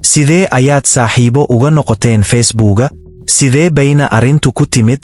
sidee ayaad saaxiibo uga noqoteen Facebooka? Sidee bayna arrintu ku timid?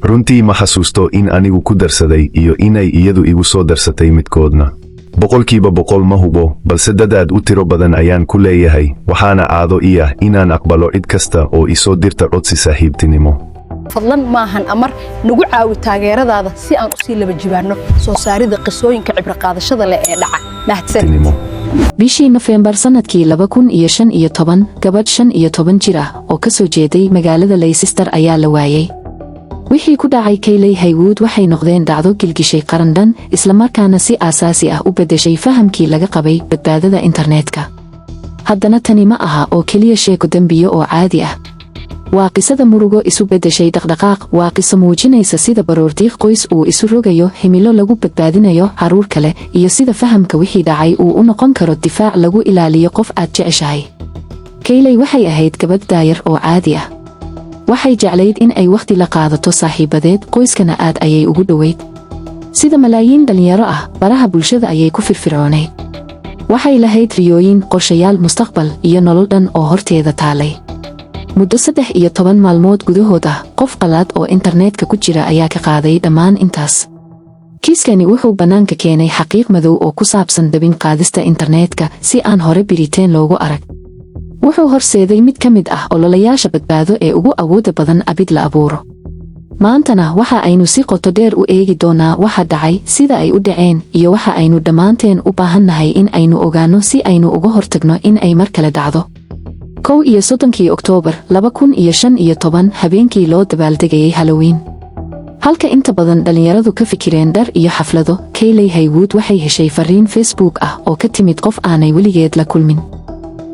runtii ma xasuusto in anigu ku darsaday iyo inay iyadu igu soo darsatay midkoodna. 100% ma hubo, balse dadaad u tiro badan ayaan ku leeyahay, waxaana caado ii ah inaan aqbalo cid kasta oo isoo dirta codsi saaxiibtinimo. fadlan maahan amar nagu caawi taageeradaada si aan u sii laba jibaarno soo saarida qisooyinka cibro qaadashada leh ee dhaca. mahadsanid. bishii Nofeembar sanadkii 2015, gabadh 15 jir ah oo ka soo jeeday magaalada Leicester ayaa la waayay. wixii ku dhacay Kayleigh Haywood waxay noqdeen dhacdo gilgishay qaran dhan, isla markaana si aasaasi ah u beddeshay fahamkii laga qabay badbaadada internetka. haddana tani ma aha oo keliya sheeko dambiyo oo caadi ah. waa qisada murugo isu beddeshay dhaqdhaqaaq, waa qiso muujinaysa sida baroordiiq qoys uu isu rogayo himilo lagu badbaadinayo carruur kale, iyo sida fahamka wixii dhacay uu u noqon karo difaac lagu ilaaliyo qof aad jeceshahay. Kayleigh waxay ahayd gabadh daayar oo caadi ah. waxay jeclayd in ay wakhti la qaadato saaxiibadeed, qoyskana aad ayay ugu dhoweyd. sida malaayiin dhalinyaro ah, baraha bulshada ayay ku firfircoonayd. waxay lahayd riyooyin, qorshayaal mustaqbal iyo nolol dhan oo horteeda taalay. muddo 13 maalmood gudahood ah, qof qalaad oo internetka ku jira ayaa ka qaaday dhammaan intaas. kiiskani wuxuu bannaanka keenay xaqiiq madow oo ku saabsan dabin qaadista internetka si aan hore biriteen loogu arag. wuxuu horseeday mid ka mid ah ololayaasha badbaado ee ugu awoodda badan abid la abuuro. maantana waxa aynu si qoto dheer u eegi doonaa waxa dhacay, sida ay u dhaceen, iyo waxa aynu dhammaanteen u baahannahay in aynu ogaanno si aynu uga hortagno in ay mar kale dhacdo. 31 Oktoobar 2015, habeenkii loo dabaaldegayay Halloween. halka inta badan dhalinyaradu ka fikireen dhar iyo xaflado, Kayleigh Haywood waxay heshay fariin Facebook ah oo ka timid qof aanay weligeed la kulmin.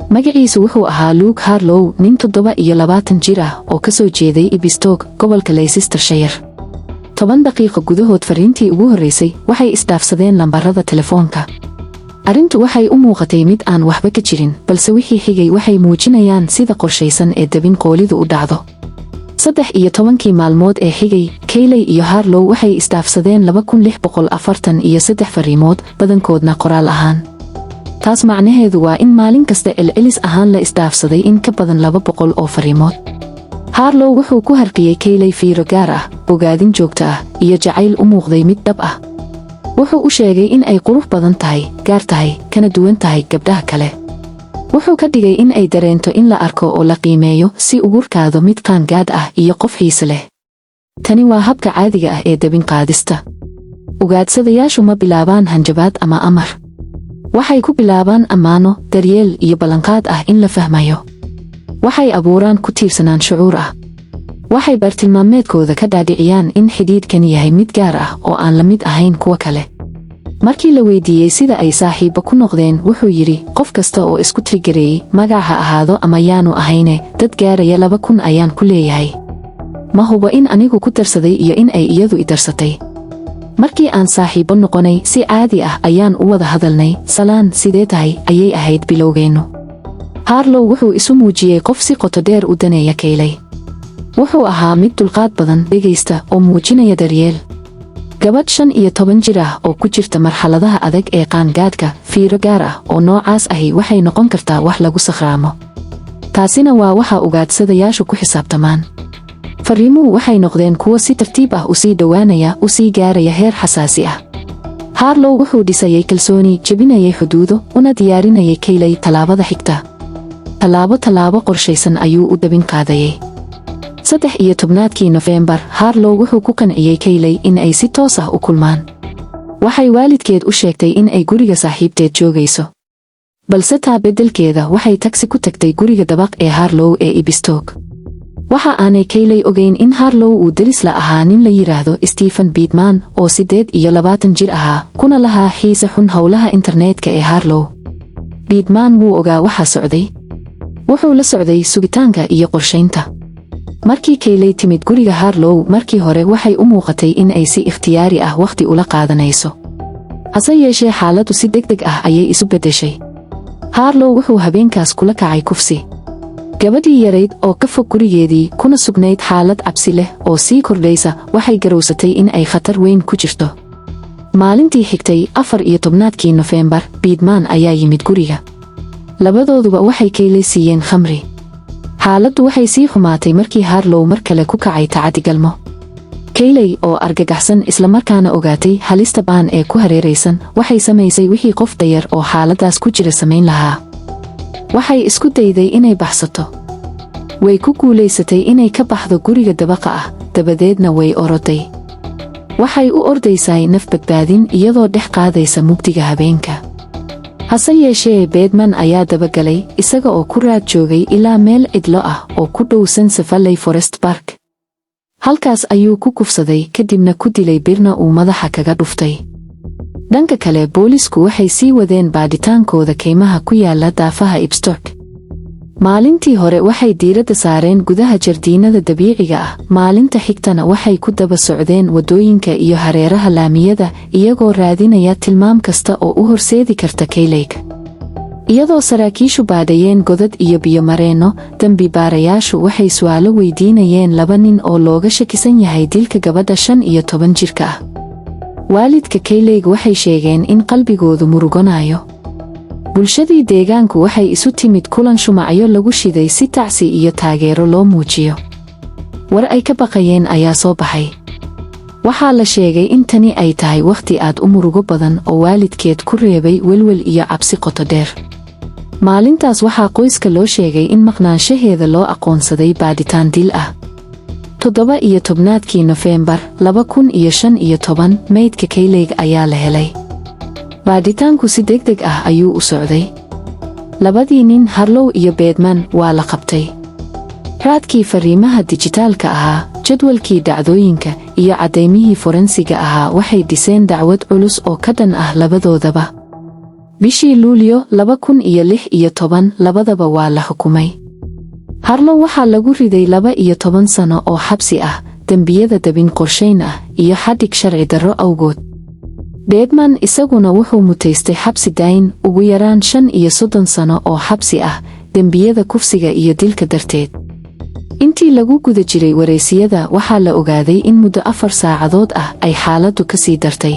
magaciisu wuxuu ahaa Luke Harlow, nin 27 jir ah oo ka soo jeeday Ibstoke, gobolka Leicestershire. 10 daqiiqo gudahood fariintii ugu horreysay waxay isdhaafsadeen lambarada telefoonka. arrintu waxay u muuqatay mid aan waxba ka jirin, balse wixii xigay waxay muujinayaan sida qorshaysan ee dabin qoolidu u dhacdo. 13 maalmood ee xigay, Kayleigh iyo Harlow waxay isdhaafsadeen 2643 fariimood, badankoodna qoraal ahaan. taas macnaheedu waa in maalin kasta celcelis ahaan la isdhaafsaday in ka badan 200 oo fariimood. Harlow wuxuu ku harqiyey Kayleigh fiiro gaar ah, bogaadin joogto ah, iyo jacayl u muuqday mid dhab ah. wuxuu u sheegay in ay qurux badan tahay, gaar tahay, kana duwan tahay gabdhaha kale. wuxuu ka dhigay in ay dareento in la arko oo la qiimeeyo si ugurkaado mid qaangaad ah iyo qof xiise leh. tani waa habka caadiga ah ee dabin qaadista. ugaadsadayaashu ma bilaabaan hanjabaad ama amar. waxay ku bilaabaan ammaano, daryeel iyo ballanqaad ah in la fahmayo. waxay abuuraan ku tiirsanaan shucuur ah. waxay bartilmaameedkooda ka dhaadhiciyaan in xidhiidhkan yahay mid gaar ah oo aan la mid ahayn kuwa kale. markii la weydiiyey sida ay saaxiibo ku noqdeen, wuxuu yidhi, qof kasta oo isku trigareeyey, magac ha ahaado ama yaanu ahayne, dad gaaraya 2000 ayaan ku leeyahay. ma hubo in anigu ku darsaday iyo in ay iyadu i darsatay. markii aan saaxiibo noqonay, si caadi ah ayaan u wada hadalnay, salaan, sidee tahay, ayay ahayd bilowgeennu. Harlow wuxuu isu muujiyey qof si qoto dheer u daneeya Kayleigh. wuxuu ahaa mid dulqaad badan, dhegaysta, oo muujinaya daryeel. gabadh 15 jir ah oo ku jirta marxaladaha adag ee qaangaadhka, fiiro gaar ah oo noocaas ahi waxay noqon kartaa wax lagu sakhraamo. taasina waa waxa ugaadsadayaashu ku xisaabtamaan. fariimuhu waxay noqdeen kuwo si tartiib ah u sii dhowaanaya, u sii gaaraya heer xasaasi ah. Harlow wuxuu dhisayay kalsooni, jebinayay xuduudo, una diyaarinayay Kayleigh tallaabada xigta. tallaabo qorshaysan ayuu u dabin qaadayay. 13 Nofeembar, Harlow wuxuu ku qanciyey Kayleigh in ay si toos ah u kulmaan. waxay waalidkeed u sheegtay in ay guriga saaxiibteed joogayso. balse taa beddelkeeda waxay tagsi ku tagtay guriga dabaq ee Harlow ee Ibstoke. waxa aanay Kayleigh ogeyn in Harlow uu deris la ahaa nin la yiraahdo Stephen Beatman oo 28 jir ahaa, kuna lahaa xiise xun howlaha internetka ee Harlow. Beatman wuu ogaa waxa socday. wuxuu la socday sugitaanka iyo qorshaynta. markii Kayleigh timid guriga Harlow markii hore waxay u muuqatay in ay si ikhtiyaari ah waqti ula qaadanayso. hase yeeshee xaaladdu si degdeg ah ayay isu beddeshay. Harlow wuxuu habeenkaas kula kacay kufsi. gabadhii yarayd oo ka fog gurigeedii, kuna sugnayd xaalad cabsi leh oo sii kordhaysa, waxay garowsatay in ay khatar weyn ku jirto. maalintii xigtay, 14 Nofeembar, Beatman ayaa yimid guriga. labadooduba waxay Kayley siiyeen khamri. xaaladdu waxay sii xumaatay markii Harlow mar kale ku kacay tacaddi galmo. Kayley oo argagaxsan isla markaana ogaatay halista baan ee ku hareeraysan waxay samaysay wixii qof dayar oo xaaladaas ku jira samayn lahaa. waxay isku dayday inay baxsato. way ku guulaysatay inay ka baxdo guriga dabaqa ah, dabadeedna way oroday. waxay u ordaysay naf badbaadin iyadoo dhex qaadaysa mugdiga habeenka. hase yeeshee Bateman ayaa dabagalay isaga oo ku raad joogay ilaa meel cidlo ah oo ku dhow Sunset Valley Forest Park. halkaas ayuu ku kufsaday kadibna ku dilay birna uu madaxa kaga dhuftay. dhanka kale boolisku waxay sii wadeen baadhitaankooda kaymaha ku yaala daafaha Ibstock. maalintii hore waxay diiradda saareen gudaha jardiinada dabiiciga ah, maalinta xigtana waxay ku daba socdeen waddooyinka iyo hareeraha laamiyada iyagoo raadinaya tilmaam kasta oo u horseedi karta Kayley. iyadoo saraakiishu baadhayeen godad iyo biyo-mareenno, dambi-baarayaashu waxay su'aalo weydiinayeen 2 nin oo looga shakisan yahay dilka gabadha 15 jirka ah. waalidka Kayley waxay sheegeen in qalbigoodu murugonayo. bulshadii deegaanku waxay isu timid kulan shumacyo lagu shiday si tacsi iyo taageero loo muujiyo. war ay ka baqayeen ayaa soo baxay. waxaa la sheegay in tani ay tahay wakhti aad u murugo badan oo waalidkeed ku reebay welwel iyo cabsi qoto dheer. maalintaas waxaa qoyska loo sheegay in maqnaanshaheeda loo aqoonsaday baadhitaan dil ah. 17 Nofeembar 2015 meydka Kayley ayaa la helay. baadhitaanku si degdeg ah ayuu u socday. labadii nin Harlow iyo Bateman waa la qabtay. raadkii fariimaha dijitaalka ahaa, jadwalkii dhacdooyinka iyo cadaymihii forensiga ahaa waxay dhiseen dacwad culus oo ka dhan ah labadoodaba. bishii Luulyo 2016 labadaba waa la xukumay. Harlow waxaa lagu riday 12 sano oo xabsi ah, dembiyada dabin qorshayn ah iyo xadhig sharci darro awgood. Bateman isaguna wuxuu mutaystay xabsi dayn ugu yaraan 35 sano oo xabsi ah, dembiyada kufsiga iyo dilka darteed. intii lagu guda jiray wareysiyada waxaa la ogaaday in muddo 4 saacadood ah ay xaaladdu ka sii dartay.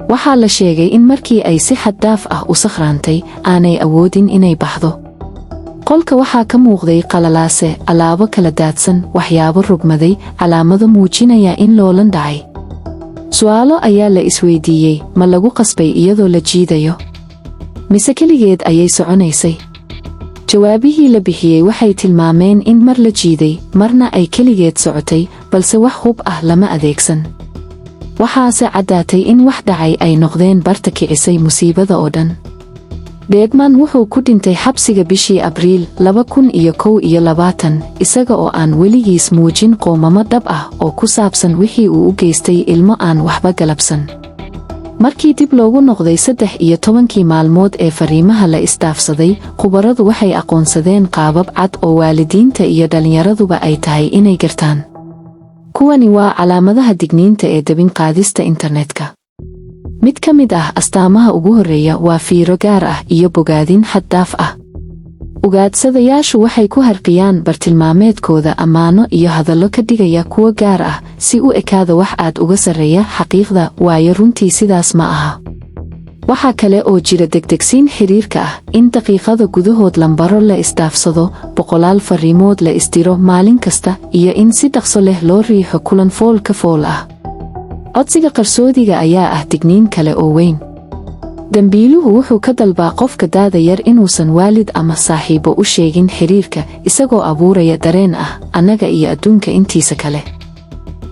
waxaa la sheegay in markii ay si xad dhaaf ah u sakhraantay aanay awoodin inay baxdo. qolka waxaa ka muuqday qalalaase, alaabo kala daadsan, waxyaabo rogmaday, calaamado muujinaya in loolan dhacay. su'aalo ayaa la isweydiiyey, ma lagu qasbay iyadoo la jiidayo? mise keligeed ayay soconaysay? jawaabihii la bixiyey waxay tilmaameen in mar la jiiday, marna ay keligeed socotay, balse wax hub ah lama adeegsan. waxaase caddaatay in wax dhacay ay noqdeen barta kicisay musiibada oo dhan. Bateman wuxuu ku dhintay xabsiga bishii Abriil 2021 isaga oo aan weligiis muujin qoomamo dhab ah oo ku saabsan wixii uu u geystay ilmo aan waxba galabsan. markii dib loogu noqday 13 maalmood ee fariimaha la isdaafsaday, khubaradu waxay aqoonsadeen qaabab cad oo waalidiinta iyo dhallinyaraduba ay tahay inay gartaan. kuwani waa calaamadaha digniinta ee dabin qaadista internetka. mid ka mid ah astaamaha ugu horreeya waa fiiro gaar ah iyo bogaadin xad dhaaf ah. ugaadsadayaashu waxay ku harqiyaan bartilmaameedkooda ammaano iyo hadallo ka dhigaya kuwo gaar ah si u ekaada wax aad uga sarreeya xaqiiqda, waayo runtii sidaas ma aha. waxaa kale oo jira degdegsiin xiriirka ah, in daqiiqada gudahood lambaro la isdaafsado, 100 fariimood la isdiro maalin kasta, iyo in si dhaqso leh loo riixo kulan fool ka fool ah. codsiga qarsoodiga ayaa ah digniin kale oo weyn. dambiiluhu wuxuu ka dalbaa qofka daada yar inuusan waalid ama saaxiibo u sheegin xiriirka, isagoo abuuraya dareen ah annaga iyo adduunka intiisa kale.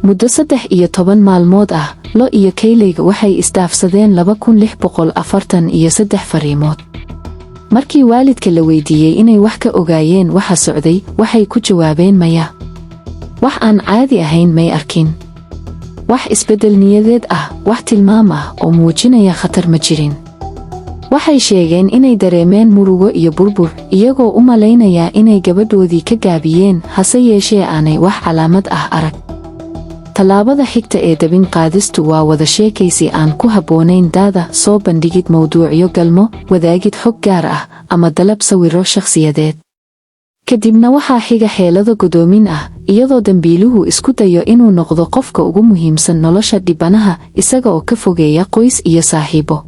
muddo 13 maalmood ah, Lo iyo Kayley waxay isdaafsadeen 2643 fariimood. markii waalidka la weydiiyey inay wax ka ogaayeen waxa socday, waxay ku jawaabeen maya. wax aan caadi ahayn may arkin. wax isbeddel niyadeed ah, wax tilmaam ah oo muujinaya khatar ma jirin. waxay sheegeen inay dareemeen murugo iyo burbur, iyagoo u malaynaya inay gabadhoodii ka gaabiyeen, hase yeeshee aanay wax calaamad ah arag. tallaabada xigta ee dabin qaadistu waa wada sheekaysi aan ku habboonayn daada, soo bandhigid mawduucyo galmo, wadaagid xog gaar ah, ama dalab sawirro shakhsiyadeed. kadibna waxaa xiga xeelado godoomin ah, iyadoo dambiiluhu isku dayo inuu noqdo qofka ugu muhiimsan nolosha dhibanaha, isaga oo ka fogeeya qoys iyo saaxiibo.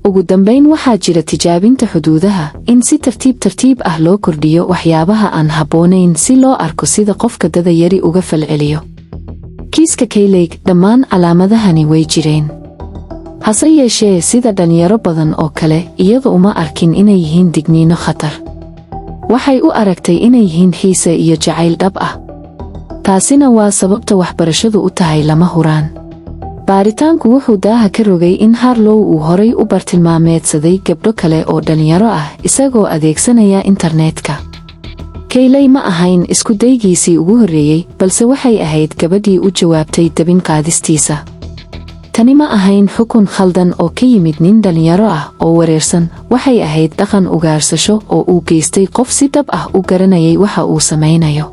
ugu dambayn waxaa jira tijaabinta xuduudaha in si tartiib ah loo kordhiyo waxyaabaha aan habboonayn si loo arko sida qofka dada yari uga falceliyo kiiska Kayley dhammaan calaamadahani way jireen hase yeeshee sida dhalinyaro badan oo kale iyada uma arkin inay yihiin digniino khatar waxay u aragtay inay yihiin xiise iyo jacayl dhab ah taasina waa sababta waxbarashadu u tahay lama huraan baaritaanku wuxuu daaha ka rogay in Harlow uu horay u bartilmaameedsaday gabdho kale oo dhalinyaro ah isagoo adeegsanaya internetka Kayley ma ahayn isku daygiisii ugu horreeyay balse waxay ahayd gabadhii u jawaabtay dabin qaadistiisa tani ma ahayn xukun khaldan oo ka yimid nin dhalinyaro ah oo wareersan waxay ahayd dhaqan ugaarsasho oo uu geystay qof si dhab ah u garanayay waxa uu samaynayo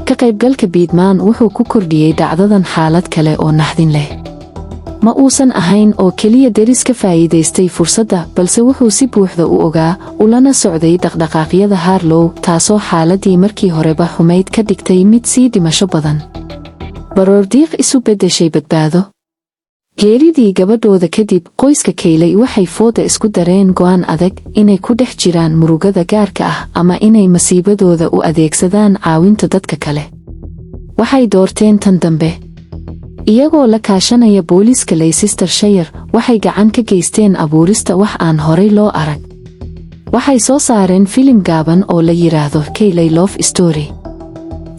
ka qaybgalka Biedman wuxuu ku kordhiyey dhacdadan xaalad kale oo naxdin leh ma uusan ahayn oo keliya deris ka faa'iidaystay fursadda balse wuxuu si buuxda u ogaa ulana socday dhaqdhaqaaqyada Harlow taasoo xaaladii markii horeba xumayd ka dhigtay mid sii dhimasho badan baroordiiq isu beddeshay badbaado geeridii gabadhooda kadib qoyska Kayley waxay fooda isku dareen go'aan adag inay ku dhex jiraan murugada gaarka ah ama inay masiibadooda u adeegsadaan caawinta dadka kale waxay doorteen tan dambe iyagoo la kaashanaya booliiska Leicestershire waxay gacan ka geysteen abuurista wax aan horay loo arag waxay soo saareen filim gaaban oo la yiraahdo Kayley Love Story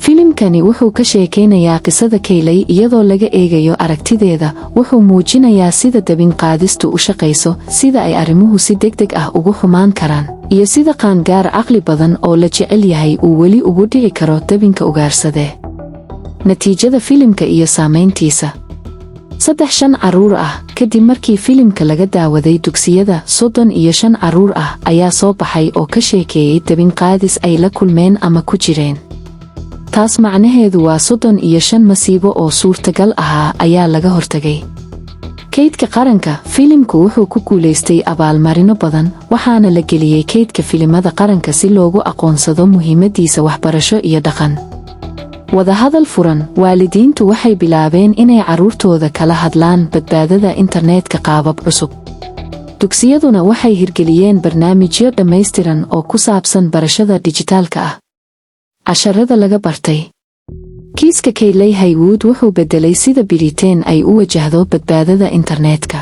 filimkani wuxuu ka sheekaynayaa qisada Kayley iyadoo laga eegayo aragtideeda wuxuu muujinayaa sida dabin qaadistu u shaqayso sida ay arrimuhu si degdeg ah ugu xumaan karaan iyo sida qaangaar caqli badan oo la jecel yahay uu weli ugu dhici karo dabinka ugaarsadee natiijada filimka iyo saamayntiisa 3 carruur ah kadib markii filimka laga daawaday dugsiyada 35 carruur ah ayaa soo baxay oo ka sheekeeyay dabin qaadis ay la kulmeen ama ku jireen taas macnaheedu waa 35 masiibo oo suurtagal ahaa ayaa laga hortagay kaydka qaranka filimku wuxuu ku guulaystay abaalmarino badan waxaana la geliyey kaydka filimada qaranka si loogu aqoonsado muhiimadiisa waxbarasho iyo dhaqan wadahadal furan waalidiintu waxay bilaabeen inay carruurtooda kala hadlaan badbaadada internetka qaabab cusub dugsiyaduna waxay hirgeliyeen barnaamijyo dhammaystiran oo ku saabsan barashada dijitaalka ah casharada laga bartay kiiska Kayley Haywood wuxuu beddelay sida Britain ay u wajahdo badbaadada internetka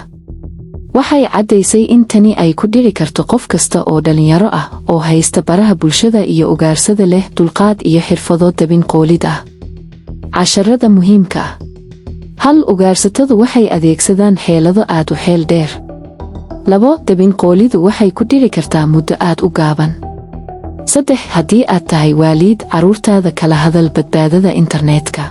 waxay caddaysay in tani ay ku dhici karto qof kasta oo dhalinyaro ah oo haysta baraha bulshada iyo ugaarsada leh dulqaad iyo xirfado dabin qoolid ah casharada muhiimka ah hal ugaarsatadu waxay adeegsadaan xeelado aad u xeel dheer 2 dabin qoolidu waxay ku dhici kartaa muddo aad u gaaban 3 haddii aad tahay waalid carruurtaada kala hadal badbaadada internetka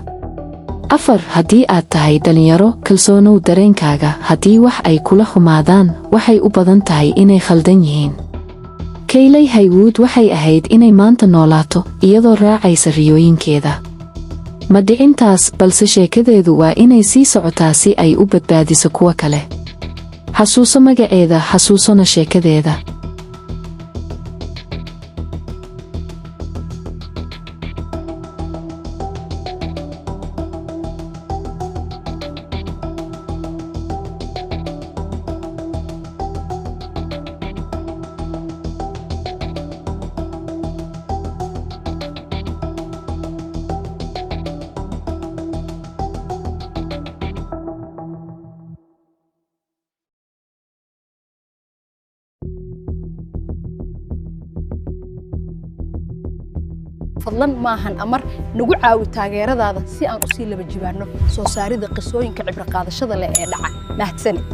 4 haddii aad tahay dhalinyaro kalsoonow dareenkaaga haddii wax ay kula xumaadaan waxay u badan tahay inay khaldan yihiin Kayley Haywood waxay ahayd inay maanta noolaato iyadoo raacaysa riyooyinkeeda ma dhicintaas balse sheekadeedu waa inay sii socotaa si ay u badbaadiso kuwa kale xasuuso magaceeda xasuusona sheekadeeda fadlan maahan amar nagu caawi taageeradaada si aan u sii laba jibaarno soo saarida qisooyinka cibro qaadashada leh ee dhaca mahadsanid